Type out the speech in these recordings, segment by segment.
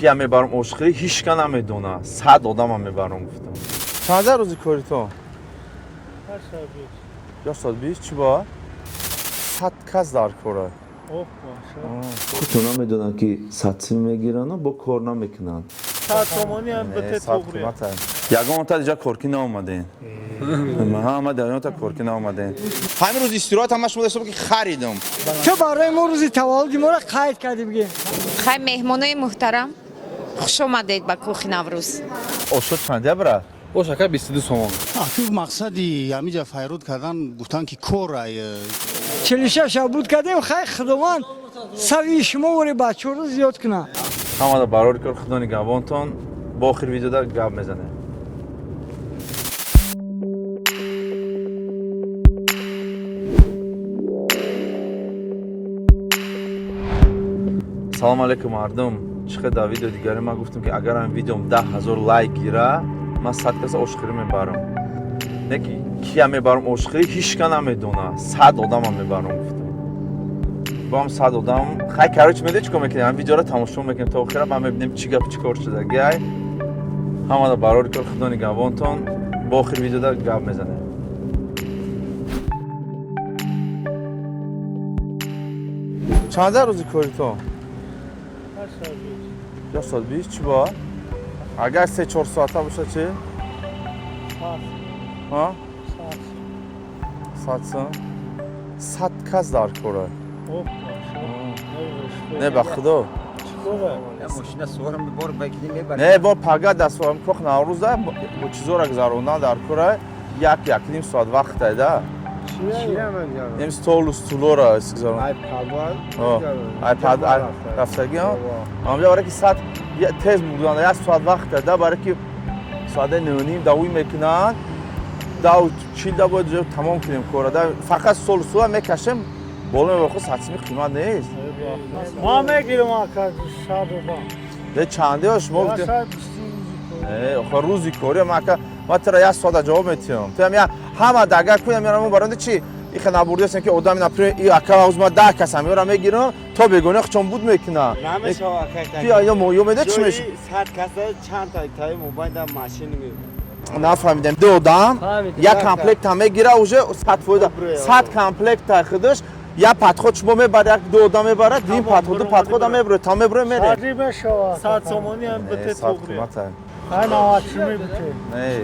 کیا میبرم عشقی هیچ کس نمیدونه 100 آدم میبرم گفتم چند روزی کاری تو 8 ساعت یا ساعت 20 چی با 100 کس در کاره اوه ماشاءالله خودتون میدونن که سطسی میگیرن و با کار نمیکنن 100 تومانی هم به ته توغری یگان تا دیجا کورکی نامدین همه در تا کورکی نامدین همین روز استراحت همش مدرسه که خریدم تو برای ما روزی تولد ما را قید کردی بگی خیلی مهمانای محترم خوش آمدید به کوخ نوروز اشد چنده برا او شکر 22 تومان تو مقصدی همینجا فیرود کردن گفتن که کورای 46 بود کردیم خیلی خداوند سوی شما وری بچه رو زیاد کنه همه دا برار کر خدا نگهبانتون با آخر ویدیو در گپ میزنه سلام علیکم مردم چقدر در ویدیو دیگری من گفتم که اگر این ویدیوم 10,000 لایک گیره من 100 کس عشقی میبرم نه که کیا میبرم عشقی هیچ کس نمیدونه 100 آدم میبرم گفتم با هم 100 آدم خیلی کارش میده چیکار میکنیم این ویدیو رو تماشا میکنیم تا آخر ما میبینیم چی گپ چی کار شده گای همه دا برار کر خدا نگهبانتون با آخر ویدیو در گپ میزنه چند روزی کاری تو 8 ساعت یا ساعت 20 چی با اگر 3-4 ساعته باشه چی 7 ها 100 کس در کاره اوه ماشاءالله نه به خدا ماشین سوارم ببر بگیری میبرم نه با پگاه دست وام کوخ نوروز با چیزا را گذروندن در کره یک نیم ساعت وقت ده نیم استولو را گذروندن آیپد رفتگی ها اونجا برای که ساعت تیز بودن یک ساعت وقت ده برای که ساعت 9:30 دوی میکنن دو چیل ده باید تمام کنیم کاره ده فقط سول میکشیم بالا میبرخو ساعتی قیمت نیست ما میگیرم آکار 100 با ده چنده ها شما یا بودیم شاید 20 آخه روزی کاری ما ترا یک ساعت جواب میتیم تو هم همه دگر کوی میارم برنده چی ایخ نبورده هستن که آدمی نپره ای اکا از ما 10 کس میارم میگیرم تا بگونه چون بود میکنه نمیشه آکار بیا یا مویو میده چی میشه 100 کس چند تا موبایل در ماشین میبرم نفهمیدم دو آدم یک کامپلکت هم میگیره اوجه 100 کامپلکت خودش یا پتخود شما میبره یک دو آدم میبره دیم پتخود هم میبره تا میبره میره شادی بشه 100 تومانی هم به ته توغری ها نه چی میبته نه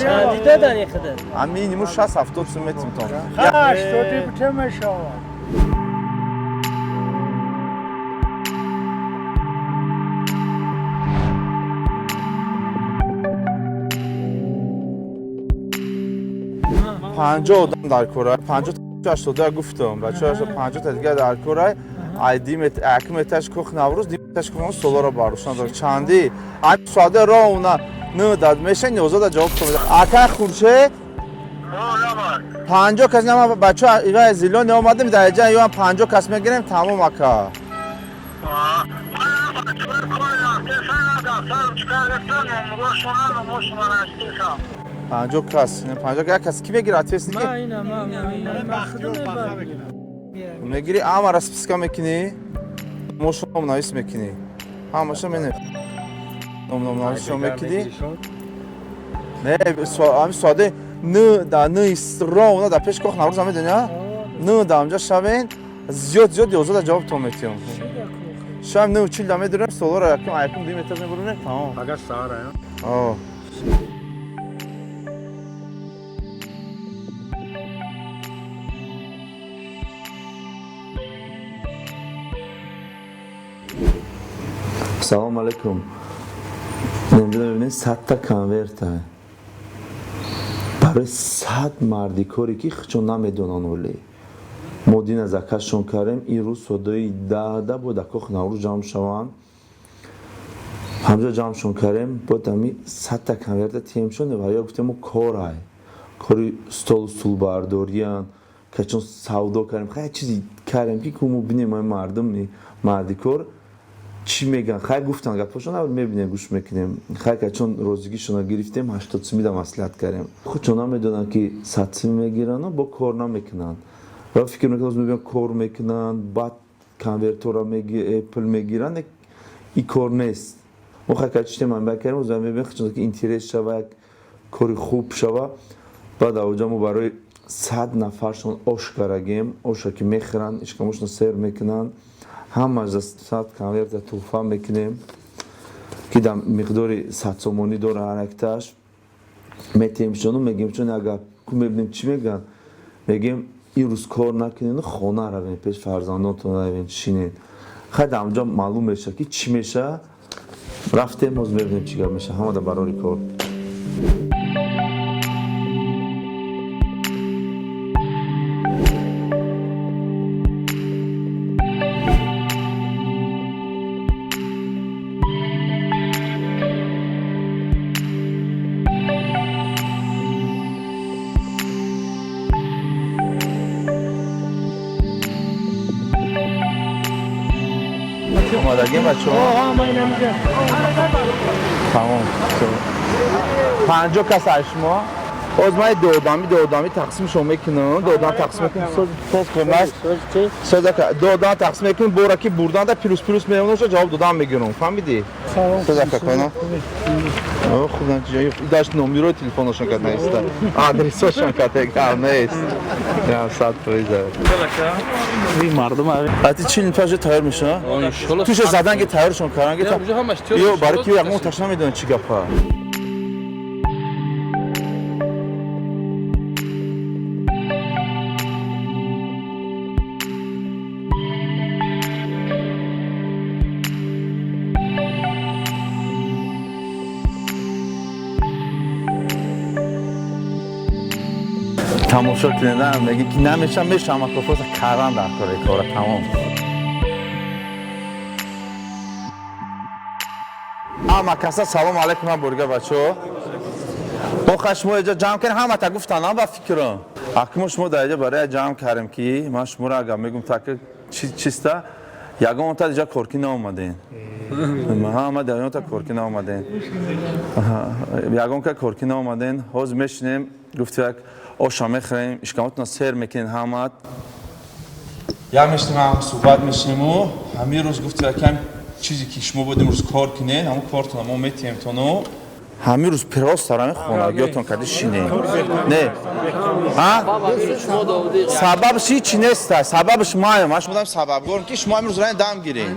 شادی دادن یه خدر همین نیمو 60 70 سو میتیم تو ها شادی بته میشه پنجاه آدم در کره 50 تا 80 گفتم بچه‌ها 50 تا دیگه در کره ایدی اکمتش کوخ نوروز دیمتش کوخ سولارا باروشان داره چندی این ساده راه اونا نه داد میشه 19 جواب میده آکا خورشید 50 کس نما بچه‌ها اینا زیلون اومده میده جا یا 50 کس میگیریم تمام آکا 50 کس نه 50 کس کی میگیره اتیس دیگه میگیری اما راسپسکا میکنی مشروم نایس میکنی همشو منه نام نایسشو میکنی نه هم ساده نه دا نه استرا نه دا پیش کوخ نوروز هم میدونی نه دا اونجا شبین زیاد 11 جواب تو میتیم شام نه 40 دامه دارم سولار یکم 2 متر میبرونه تمام اگر ساره آه سلام علیکم نمیدونم ببینید 100 تا کانورت های برای 100 مردی کاری که چون نمیدونن ولی مدین از اکشون کردیم این روز صدای ده بود اکاخ نوروز جمع شوند همجا جمعشون کردیم بود همی 100 تا کانورت تیم شده و یا گفتیم کار های کاری استول برداریان که چون سودا کردیم خیلی چیزی کردیم که کمو بینیم مردم مردی کار چی میگن خیلی گفتن گپاشون اول میبینیم گوش میکنیم خیلی چون روزگیشون رو گرفتیم 80 سمی دا مصلحت کردیم خودشون هم میدونن که 100 سمی میگیرن و با کار نمیکنن و فکر میکنم از میبینم کار میکنن بعد کنورتورا اپل میگیرن کار نیست مخکه چیزی من بکردم و زمین بخشید که اینترس شوه یک کاری خوب شوه بعد اوجا ما برای 100 نفرشون آش کرگیم آش که میخرن اشکامشون سر میکنن همه از 100 کنورت توفه میکنیم که در مقدار 100 سومانی داره حرکتش میتیم شونو میگیم چون اگر که میبینیم چی میگن میگیم این روز کار نکنین خانه روین پیش فرزندانتون روین شینین خیلی اونجا معلوم میشه که چی میشه رفتیم باز میبینیم چی میشه همه در برای کار آمادگی بچه ها؟ تمام 50 کس اشما باز من دو تقسیم شما میکنم دو تقسیم میکنم سوز کمک دو تقسیم میکنم بورا که بردن در پیروز میمونه جواب دادم میگیرم فهمیدی؟ سوز کنم خودم جایی داشت نمره تلفنشون کرد نیست آدرسشون کرد نیست یا صد پریزه این مردم حتی چین تاج تایر میشه توش زدن که تایرشون کردن که یو برای کی یک متش نمیدونن چی گپه تماشا کردن میگه که نمیشه میشه اما کفاس کردن در کار تمام اما کسا سلام علیکم هم برگه بچه با خشمو اینجا جمع کردیم همه تا گفتن هم با فکرم اکنون شما در اینجا برای جمع کردیم که من شما را اگر میگم تا که چیسته یکم تا اینجا کورکی نامدین همه در اینجا تا کورکی نامدین یکم که کورکی نامدین حوض میشنیم گفتیم آشا میخوریم اشکامتون سر میکنین همه یا میشنیم هم صحبت میشنیم و همین روز گفتیم کم چیزی که شما بودیم روز کار کنین همون کارتون ما میتیم تونو همین روز پراس سرمی خونگیاتون کردی شینین نه سببش هیچی نیست سببش ما شما دارم سبب گرم که شما همین روز رای دم گیرین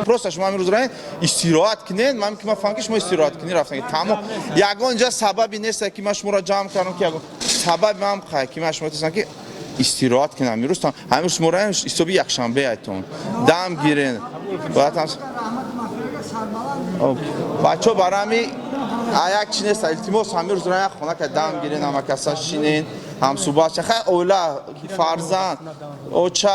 پروست شما همین روز رای استراحت کنین من که ما فهم که شما استراحت کنین رفتن تمام یگان اینجا سببی نیست که من شما را جمع کردم که سبب من خواهی که من شما تیستم که استراحت کنم همین روز همین روز شما رای صبح یک شنبه ایتون دم گیرین بچه برای یک چی نیست التماس همین روز رای خونه که دم گیرین همه کسا شینین هم صحبت چه خیلی اولا فرزند اوچه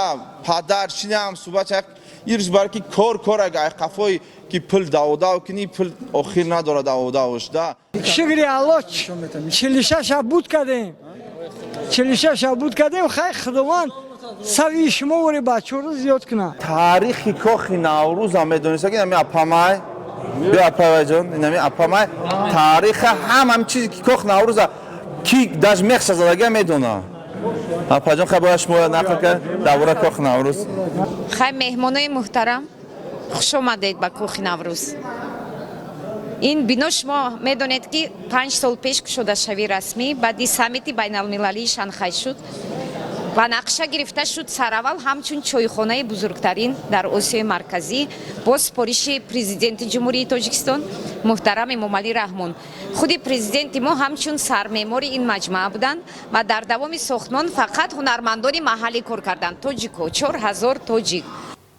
پدر شینه هم صحبت چه این روز برای که کار اگه قفای که پل داودا کنی پل آخر نداره داودا وشده شکری الله 46 بود کردیم 46 بود کردیم خیلی خداوند سوی شما وری بچه رو زیاد کنه تاریخی کاخی نوروز هم میدونیست که نمی اپامای بیا اپامای جان نمی اپامای تاریخ هم چیزی که کاخ نوروز کی داش میخش زدگی میدونه اپا جان خبرش شما نقل کرد دوره کاخ نوروز خیلی مهمانای محترم خوش آمدید به کاخ نوروز این بنا شما میدونید که 5 سال پیش شده شوی رسمی بعدی سمیتی بین المللی شانگهای شد و نقشه گرفته شد سراول همچون چایخانه بزرگترین در آسیای مرکزی با سپارش پرزیدنت جمهوری تاجیکستان محترم امامعلی رحمان خود پرزیدنت ما همچون سرمعمار این مجمع بودند و در دوام ساختمان فقط هنرمندان محلی کار کردند تاجیکو 4000 تاجیک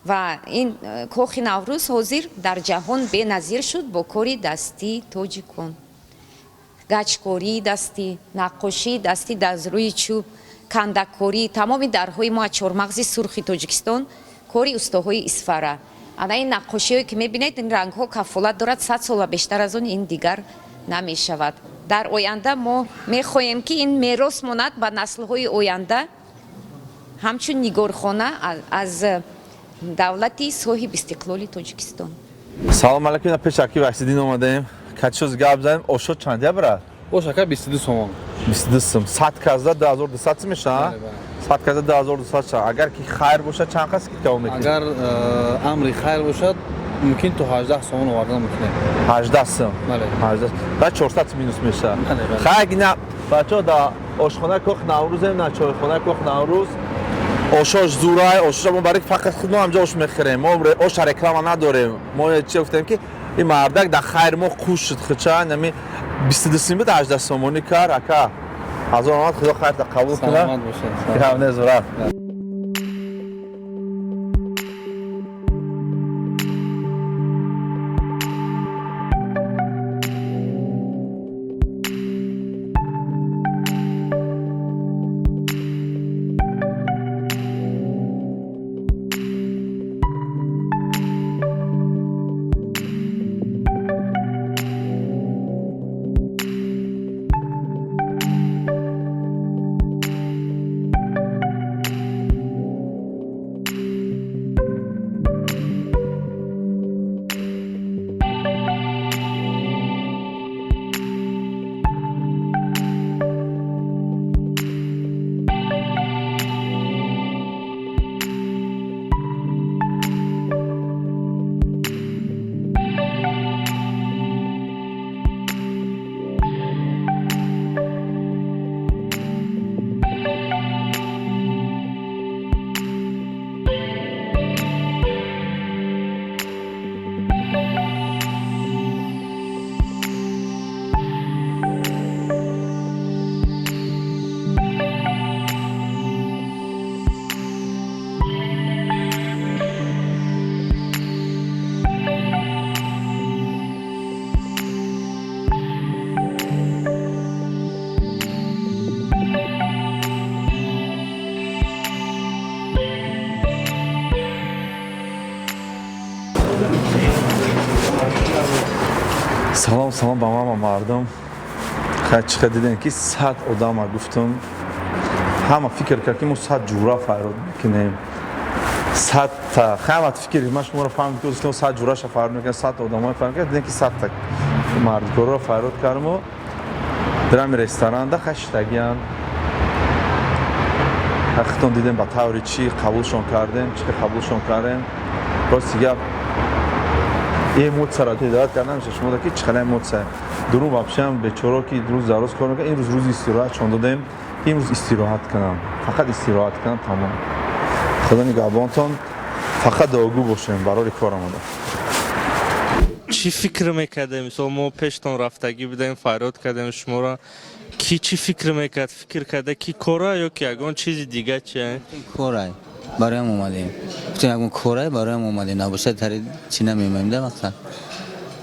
و این کاخ نوروز حاضر در جهان بی‌نظیر شد با کاری دستی تاجیکان گچکاری دستی نقاشی دستی از روی چوب کندکاری تمام درهای ما چهارمغز سرخ تاجیکستان کاری استاهای اسفاره انا این نقاشی‌هایی که می‌بینید این رنگ‌ها کفالت دارد 100 سال و بیشتر از آن این دیگر نمی‌شود در آینده ما می‌خواهیم که این میراث ماند به نسل‌های آینده همچون نگارخانه از دولتی صاحب استقلال تاجیکستان سلام علیکم پیشکی وحیدین اومدیم کچوز گپ زدیم اوشو چندیا برات اوشاکا 22 سوم 22 سوم 100 کازدا 2200 میشه 100 کازدا 2200 اگر کی خیر باشه چند قسم که کم میکنه اگر امری خیر باشد ممکن تو 18 سومون آوردن ممکنه 18 сом. بله 18. بعد 400 минус меша. بله. خیلی نه بچه‌ها دا آشخانه کاخ نوروز نه چایخانه کاخ نوروز آشاش زورای آشاش ما برای فقط خودمون همجا آش میخریم ما آش رکلام نداریم ما چی گفتیم که این مردک در خیر ما خوش شد خچن نمی 22 سیم بود 18 سومونی کار اکا از اون خدا خیر قبول کنه سلامت باشه که زورا سلام با ما مردم خیلی چقدر دیدن که 100 آدم گفتم همه فکر کردیم ما 100 جورا فراد میکنیم 100 تا خیلی فکر من شما رو فهم که 100 جورا فراد میکنیم 100 آدم فراد دیدن که 100 تا مردگار رو فراد کردم و درم رستوران ده خشتگیان حقیقتاً دیدم با طوری چی قبولشون کردیم چی قبولشون کردیم راست دیگه یه مود سرات هدایت کردم شما که چقدر مود سر درو واپسم به چورا که روز دراز کنم که این روز استراحت چون دادم این روز استراحت کنم فقط استراحت کنم تمام خدا نگهبانتون فقط داغو باشیم برای کارم اومدم چی فکر میکرده مثلا ما پیشتون رفتگی بدیم فراد کردیم شما را کی چی فکر میکرد فکر کرده کی کارا یا که اگه چیز دیگه چیه کارای برای هم اومدیم گفتیم اگه کارای برای هم اومدیم نباشه تری چی نمیمیم ده وقتا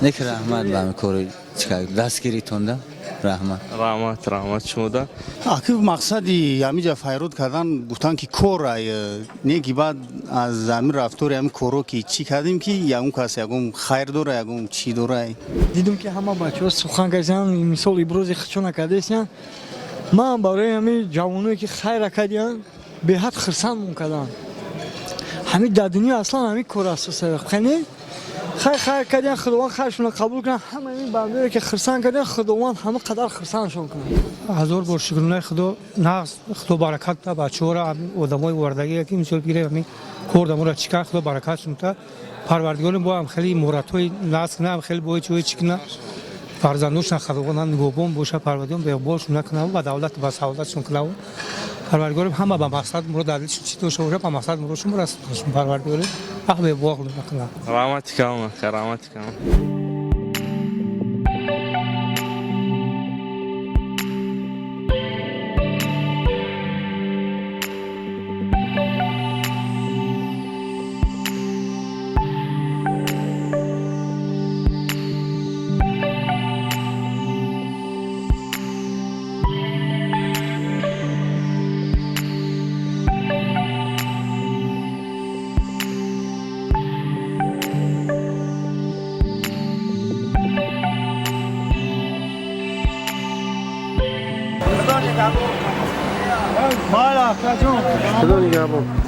نک رحمت به همین کاری چیکار دستگیری تونده رحمت شما ده اکی مقصدی همینجا فیرود کردن گفتن که کارای نه که بعد از زمین رفتار هم کارو که چی کردیم که یگون کسی یگون خیر داره یگون چی داره دیدم که همه بچه‌ها سخن گفتن مثال ابراز خودشون کردن من برای همین جوانایی که خیر کردن به حد خرسان می‌کردن همین در دنیا اصلا همین کار اساسه خیلی خیر کردن خداوند خیرشون قبول کنه همه این بنده که خرسان کردن خداوند همه قدر خرسانشون کنه هزار بار شکر خدا ناز خدا برکت تا بچه‌ها را آدمای وردگی که مثال گیره همین کوردم را چیکار خدا برکتشون تا پروردگار با هم خیلی مراتوی ناز نه خیلی بوی چوی چیکنا فرزندوش خداوند نگوبون باشه پروردگار به باشون نکنه و دولت با سعادتشون کنه پروردگار همه با مقصد مراد دلش چی تو شوره با مقصد مرادشون رسید پروردگار به باغ نکنه رحمت کنم کرامت کنم مالا کجون خدا نگهبان